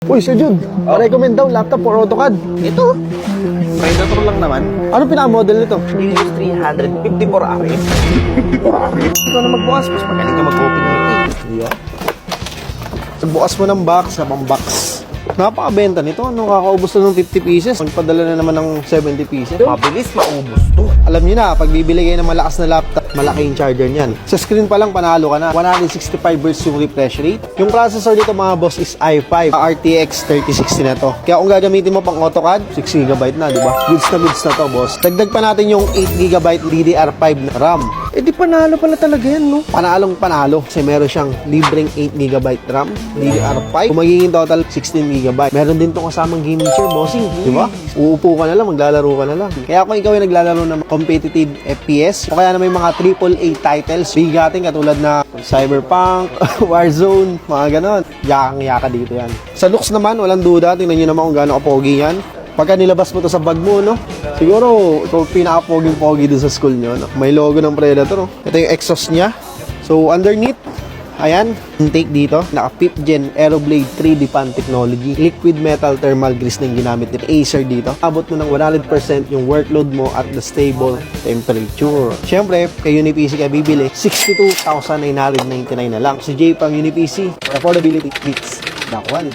Uy, Sir Jude, recommend daw laptop for AutoCAD. Ito, Predator lang naman. Ano pinaka-model nito? Helios 300, 54 RF. Ikaw na magbukas, mas magaling ka mag-open nito eh. Yeah. So, bukas mo ng box, sabang box. Napakabenta nito. Ano, kakaubos na ng 50 pieces. Magpadala na naman ng 70 pieces. Mabilis, maubos to. Alam niyo na, pag bibili kayo ng malakas na laptop, malaki yung charger niyan. Sa screen pa lang, panalo ka na. 165 Hz yung refresh rate. Yung processor dito, mga boss, is i5 RTX 3060 na to. Kaya kung gagamitin mo pang AutoCAD, 6 GB na, di ba? Goods na to, boss. Dagdag pa natin yung 8 GB DDR5 na RAM. Eh di panalo pala talaga yan, no? Panalong panalo. Kasi meron siyang libreng 8 GB RAM, DDR5. Kung magiging total, 16 GB. Meron din tong kasamang gaming chair, bossing. Di ba? Uupo ka na lang, maglalaro ka na lang. Kaya kung ikaw ay naglalaro ng competitive FPS, o kaya na may mga AAA titles, bigating katulad na Cyberpunk, Warzone, mga ganon. Yakang-yaka dito yan. Sa looks naman, walang duda. Tingnan nyo naman kung gaano kapogi yan. Pagka nilabas mo to sa bag mo, no? Siguro, ito pinaka-poging-pogi dun sa school nyo, no? May logo ng Predator, no? Ito yung exhaust niya. So, underneath, ayan, intake dito. Naka 5th Gen Aeroblade 3D Fan Technology. Liquid metal thermal grease na yung ginamit ni Acer dito. Abot mo ng 100% yung workload mo at the stable temperature. Siyempre, kay Unipic ka bibili, 62,999 na lang. Si J-Pang Unipic, affordability beats that one.